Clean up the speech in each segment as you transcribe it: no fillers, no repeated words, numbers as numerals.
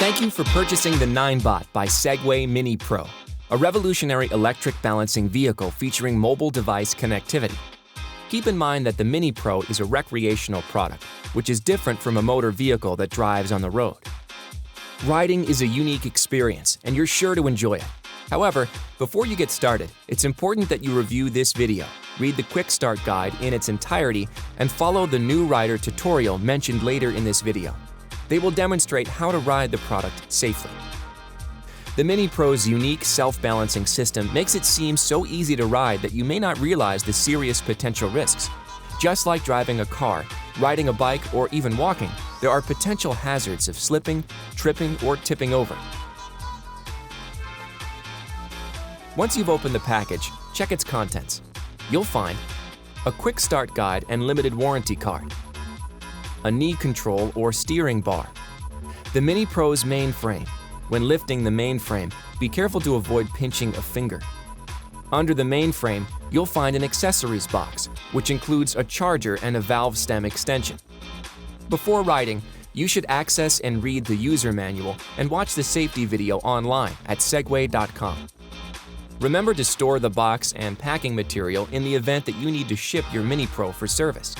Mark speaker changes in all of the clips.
Speaker 1: Thank you for purchasing the ninebot by Segway Mini Pro, a revolutionary electric balancing vehicle featuring mobile device connectivity. Keep in mind that the Mini Pro is a recreational product, which is different from a motor vehicle that drives on the road. Riding is a unique experience, and you're sure to enjoy it. However, before you get started, it's important that you review this video, read the Quick Start Guide in its entirety, and follow the new rider tutorial mentioned later in this video. They will demonstrate how to ride the product safely. The Mini Pro's unique self-balancing system makes it seem so easy to ride that you may not realize the serious potential risks. Just like driving a car, riding a bike, or even walking, there are potential hazards of slipping, tripping, or tipping over. Once you've opened the package, check its contents. You'll find a quick start guide and limited warranty card, a knee control or steering bar, the Mini Pro's mainframe. When lifting the mainframe, be careful to avoid pinching a finger. Under the mainframe, you'll find an accessories box, which includes a charger and a valve stem extension. Before riding, you should access and read the user manual and watch the safety video online at segway.com. Remember to store the box and packing material in the event that you need to ship your Mini Pro for service.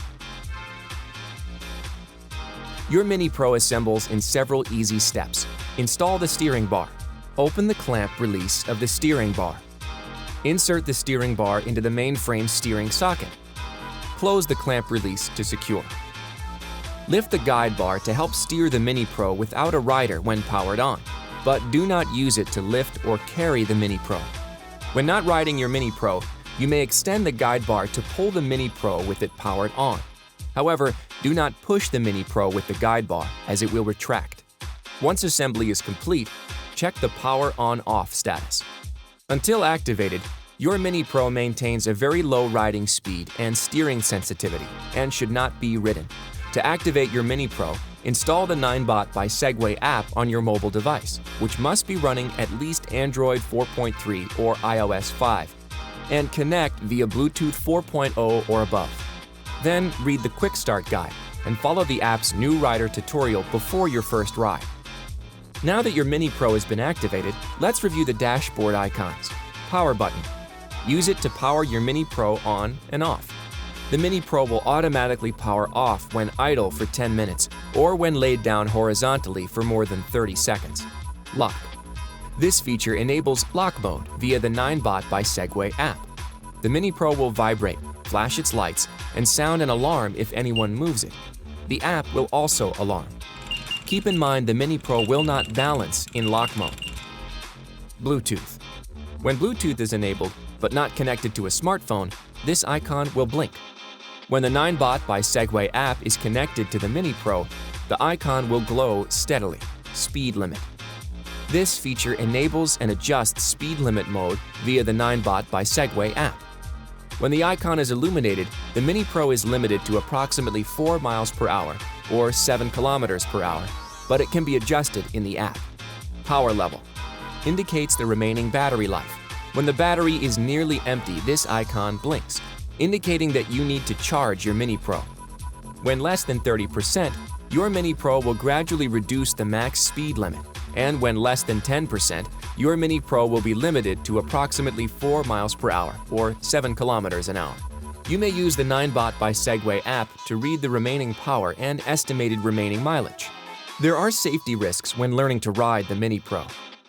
Speaker 1: Your Mini Pro assembles in several easy steps. Install the steering bar. Open the clamp release of the steering bar. Insert the steering bar into the mainframe steering socket. Close the clamp release to secure. Lift the guide bar to help steer the Mini Pro without a rider when powered on, but do not use it to lift or carry the Mini Pro. When not riding your Mini Pro, you may extend the guide bar to pull the Mini Pro with it powered on. However, do not push the Mini Pro with the guide bar, as it will retract. Once assembly is complete, check the power on-off status. Until activated, your Mini Pro maintains a very low riding speed and steering sensitivity and should not be ridden. To activate your Mini Pro, install the ninebot by Segway app on your mobile device, which must be running at least Android 4.3 or iOS 5, and connect via Bluetooth 4.0 or above. Then read the Quick Start Guide and follow the app's new rider tutorial before your first ride. Now that your Mini Pro has been activated, let's review the dashboard icons. Power button. Use it to power your Mini Pro on and off. The Mini Pro will automatically power off when idle for 10 minutes or when laid down horizontally for more than 30 seconds. Lock. This feature enables lock mode via the ninebot by Segway app. The Mini Pro will vibrate, flash its lights, and sound an alarm if anyone moves it. The app will also alarm. Keep in mind the Mini Pro will not balance in lock mode. Bluetooth. When Bluetooth is enabled but not connected to a smartphone, this icon will blink. When the ninebot by Segway app is connected to the Mini Pro, the icon will glow steadily. Speed limit. This feature enables and adjusts speed limit mode via the ninebot by Segway app. When the icon is illuminated, the Mini Pro is limited to approximately 4 miles per hour or 7 kilometers per hour, but it can be adjusted in the app. Power level indicates the remaining battery life. When the battery is nearly empty, this icon blinks, indicating that you need to charge your Mini Pro. When less than 30%, your Mini Pro will gradually reduce the max speed limit, and when less than 10%, your Mini Pro will be limited to approximately 4 miles per hour or 7 kilometers an hour. You may use the ninebot by Segway app to read the remaining power and estimated remaining mileage. There are safety risks when learning to ride the Mini Pro.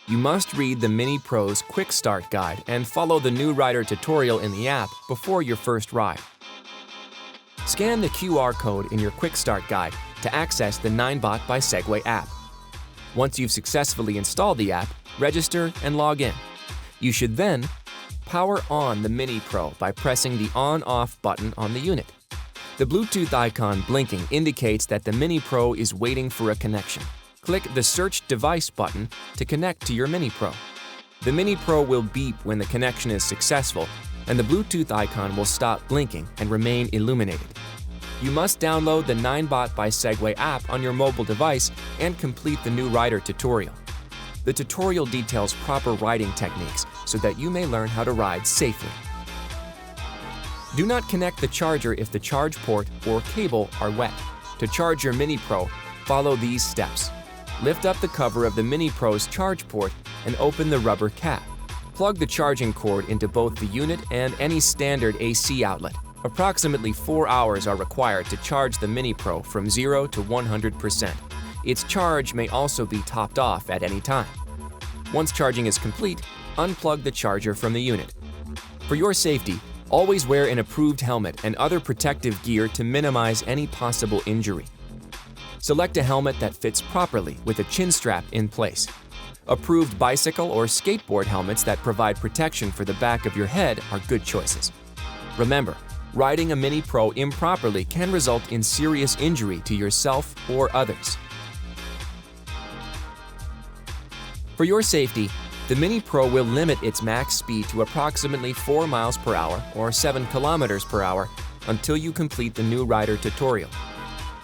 Speaker 1: You must read the Mini Pro's Quick Start Guide and follow the new rider tutorial in the app before your first ride. Scan the QR code in your Quick Start Guide to access the ninebot by Segway app. Once you've successfully installed the app, register and log in. You should then power on the Mini Pro by pressing the on-off button on the unit. The Bluetooth icon blinking indicates that the Mini Pro is waiting for a connection. Click the Search Device button to connect to your Mini Pro. The Mini Pro will beep when the connection is successful, and the Bluetooth icon will stop blinking and remain illuminated. You must download the ninebot by Segway app on your mobile device and complete the new rider tutorial. The tutorial details proper riding techniques so that you may learn how to ride safely. Do not connect the charger if the charge port or cable are wet. To charge your Mini Pro, follow these steps. lift up the cover of the Mini Pro's charge port and open the rubber cap. Plug the charging cord into both the unit and any standard AC outlet. Approximately 4 hours are required to charge the Mini Pro from 0 to 100%. Its charge may also be topped off at any time. Once charging is complete, unplug the charger from the unit. For your safety, always wear an approved helmet and other protective gear to minimize any possible injury. Select a helmet that fits properly with a chin strap in place. Approved bicycle or skateboard helmets that provide protection for the back of your head are good choices. Remember, riding a Mini Pro improperly can result in serious injury to yourself or others. For your safety, the Mini Pro will limit its max speed to approximately 4 miles per hour or 7 kilometers per hour until you complete the new rider tutorial.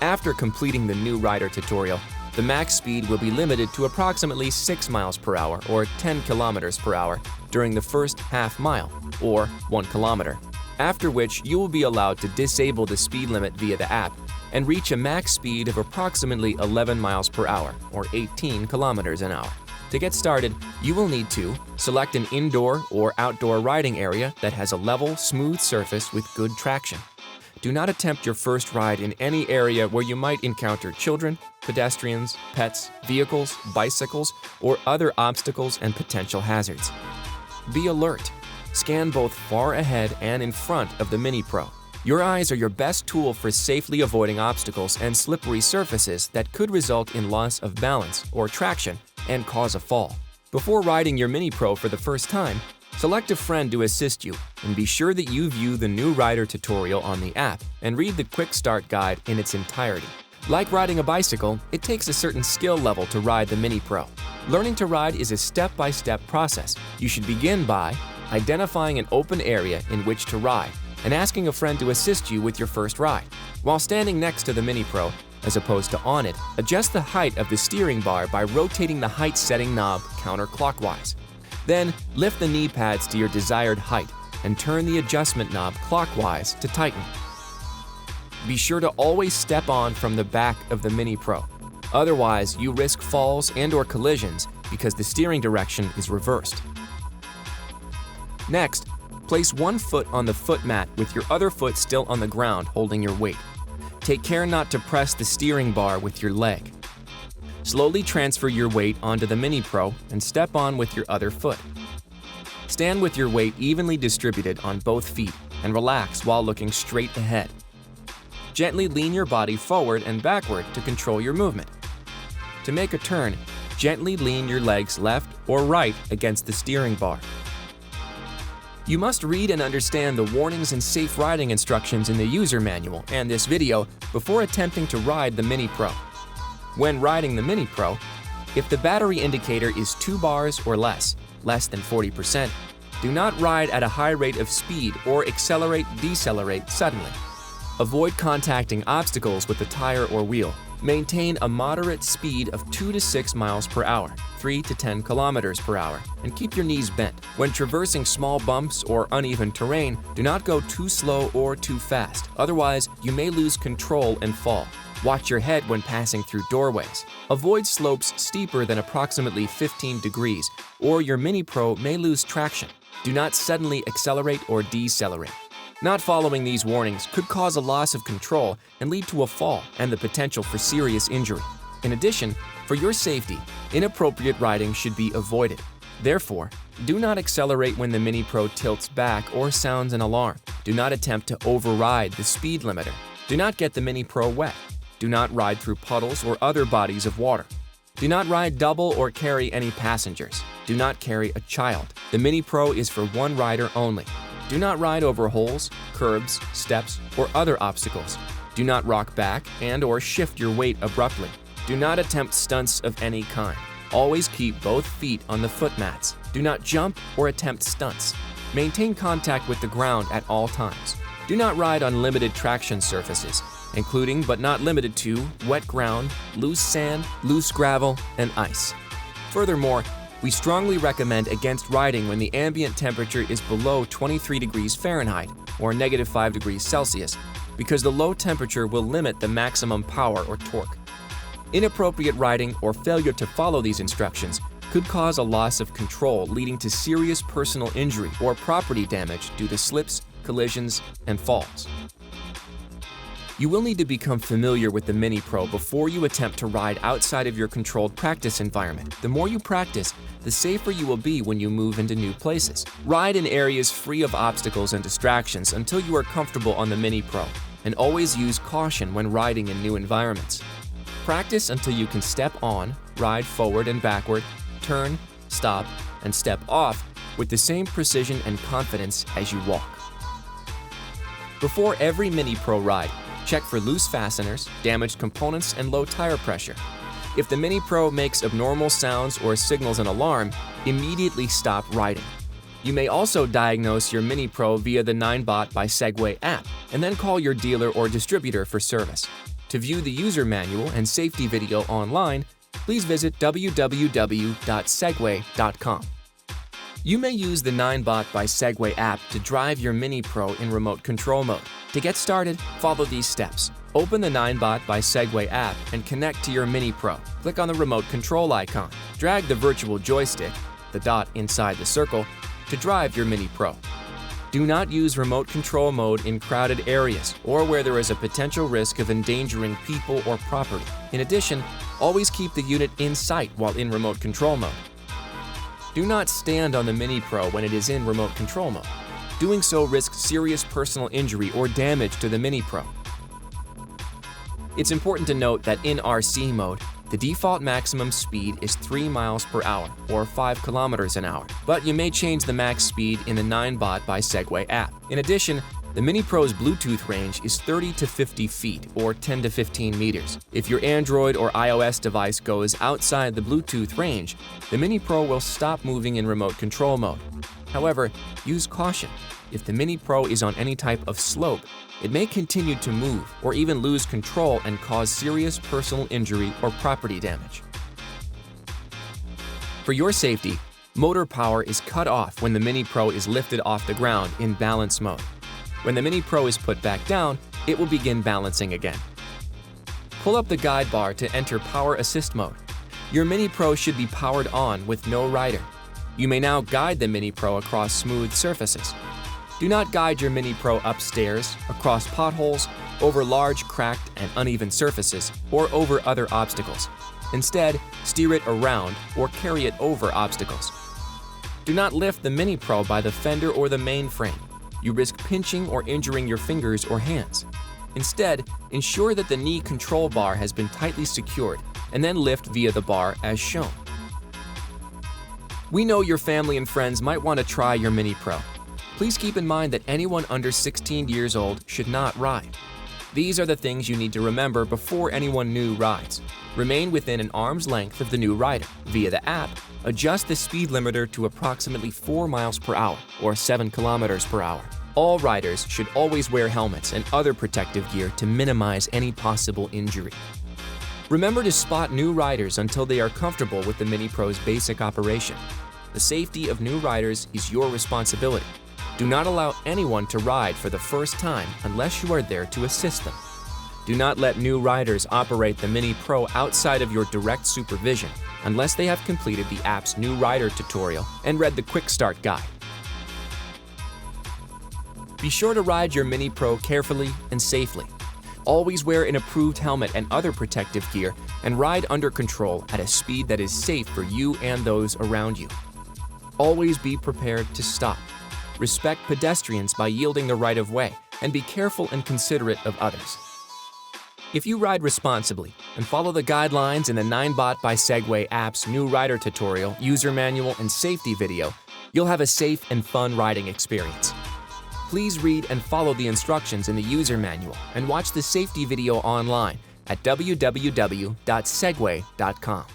Speaker 1: After completing the new rider tutorial, the max speed will be limited to approximately 6 miles per hour or 10 kilometers per hour during the first half mile or 1 kilometer, after which you will be allowed to disable the speed limit via the app and reach a max speed of approximately 11 miles per hour or 18 kilometers an hour. To get started, you will need to select an indoor or outdoor riding area that has a level, smooth surface with good traction. Do not attempt your first ride in any area where you might encounter children, pedestrians, pets, vehicles, bicycles, or other obstacles and potential hazards. Be alert. Scan both far ahead and in front of the Mini Pro. Your eyes are your best tool for safely avoiding obstacles and slippery surfaces that could result in loss of balance or traction and cause a fall. Before riding your Mini Pro for the first time, select a friend to assist you and be sure that you view the new rider tutorial on the app and read the quick start guide in its entirety. Like riding a bicycle, it takes a certain skill level to ride the Mini Pro. Learning to ride is a step-by-step process. You should begin by identifying an open area in which to ride and asking a friend to assist you with your first ride. While standing next to the Mini Pro, as opposed to on it, adjust the height of the steering bar by rotating the height setting knob counterclockwise. Then, lift the knee pads to your desired height and turn the adjustment knob clockwise to tighten. Be sure to always step on from the back of the Mini Pro. Otherwise, you risk falls and/or collisions because the steering direction is reversed. Next, place one foot on the foot mat with your other foot still on the ground holding your weight. Take care not to press the steering bar with your leg. Slowly transfer your weight onto the Mini Pro and step on with your other foot. Stand with your weight evenly distributed on both feet and relax while looking straight ahead. Gently lean your body forward and backward to control your movement. To make a turn, gently lean your legs left or right against the steering bar. You must read and understand the warnings and safe riding instructions in the user manual and this video before attempting to ride the Mini Pro. When riding the Mini Pro, if the battery indicator is 2 bars or less than 40%, do not ride at a high rate of speed or decelerate suddenly. Avoid contacting obstacles with the tire or wheel. Maintain a moderate speed of 2 to 6 miles per hour, 3 to 10 kilometers per hour, and keep your knees bent. When traversing small bumps or uneven terrain, do not go too slow or too fast, otherwise you may lose control and fall. Watch your head when passing through doorways. Avoid slopes steeper than approximately 15 degrees, or your Mini Pro may lose traction. Do not suddenly accelerate or decelerate. Not following these warnings could cause a loss of control and lead to a fall and the potential for serious injury. In addition, for your safety, inappropriate riding should be avoided. Therefore, do not accelerate when the Mini Pro tilts back or sounds an alarm. Do not attempt to override the speed limiter. Do not get the Mini Pro wet. Do not ride through puddles or other bodies of water. Do not ride double or carry any passengers. Do not carry a child. The Mini Pro is for one rider only. Do not ride over holes, curbs, steps, or other obstacles. Do not rock back and/or shift your weight abruptly. Do not attempt stunts of any kind. Always keep both feet on the foot mats. Do not jump or attempt stunts. Maintain contact with the ground at all times. Do not ride on limited traction surfaces, including but not limited to wet ground, loose sand, loose gravel, and ice. Furthermore, we strongly recommend against riding when the ambient temperature is below 23 degrees Fahrenheit or -5 degrees Celsius, because the low temperature will limit the maximum power or torque. Inappropriate riding or failure to follow these instructions could cause a loss of control, leading to serious personal injury or property damage due to slips, collisions, and falls. You will need to become familiar with the Mini Pro before you attempt to ride outside of your controlled practice environment. The more you practice, the safer you will be when you move into new places. Ride in areas free of obstacles and distractions until you are comfortable on the Mini Pro, and always use caution when riding in new environments. Practice until you can step on, ride forward and backward, turn, stop, and step off with the same precision and confidence as you walk. Before every Mini Pro ride, check for loose fasteners, damaged components, and low tire pressure. If the Mini Pro makes abnormal sounds or signals an alarm, immediately stop riding. You may also diagnose your Mini Pro via the ninebot by Segway app, and then call your dealer or distributor for service. To view the user manual and safety video online, please visit www.segway.com. You may use the ninebot by Segway app to drive your Mini Pro in remote control mode. To get started, follow these steps. Open the ninebot by Segway app and connect to your Mini Pro. Click on the remote control icon. Drag the virtual joystick, the dot inside the circle, to drive your Mini Pro. Do not use remote control mode in crowded areas or where there is a potential risk of endangering people or property. In addition, always keep the unit in sight while in remote control mode. Do not stand on the Mini Pro when it is in remote control mode. Doing so risks serious personal injury or damage to the Mini Pro. It's important to note that in RC mode, the default maximum speed is 3 miles per hour or 5 kilometers an hour, but you may change the max speed in the ninebot by Segway app. In addition, the Mini Pro's Bluetooth range is 30 to 50 feet or 10 to 15 meters. If your Android or iOS device goes outside the Bluetooth range, the Mini Pro will stop moving in remote control mode. However, use caution. If the Mini Pro is on any type of slope, it may continue to move or even lose control and cause serious personal injury or property damage. For your safety, motor power is cut off when the Mini Pro is lifted off the ground in balance mode. When the Mini Pro is put back down, it will begin balancing again. Pull up the guide bar to enter Power Assist mode. Your Mini Pro should be powered on with no rider. You may now guide the Mini Pro across smooth surfaces. Do not guide your Mini Pro upstairs, across potholes, over large cracked and uneven surfaces, or over other obstacles. Instead, steer it around or carry it over obstacles. Do not lift the Mini Pro by the fender or the mainframe. You risk pinching or injuring your fingers or hands. Instead, ensure that the knee control bar has been tightly secured and then lift via the bar as shown. We know your family and friends might want to try your Mini Pro. Please keep in mind that anyone under 16 years old should not ride. These are the things you need to remember before anyone new rides. Remain within an arm's length of the new rider. Via the app, adjust the speed limiter to approximately 4 miles per hour or 7 kilometers per hour. All riders should always wear helmets and other protective gear to minimize any possible injury. Remember to spot new riders until they are comfortable with the Mini Pro's basic operation. The safety of new riders is your responsibility. Do not allow anyone to ride for the first time unless you are there to assist them. Do not let new riders operate the Mini Pro outside of your direct supervision unless they have completed the app's new rider tutorial and read the Quick Start Guide. Be sure to ride your Mini Pro carefully and safely. Always wear an approved helmet and other protective gear and ride under control at a speed that is safe for you and those around you. Always be prepared to stop. Respect pedestrians by yielding the right of way, and be careful and considerate of others. If you ride responsibly and follow the guidelines in the ninebot by Segway app's new rider tutorial, user manual, and safety video, you'll have a safe and fun riding experience. Please read and follow the instructions in the user manual and watch the safety video online at www.segway.com.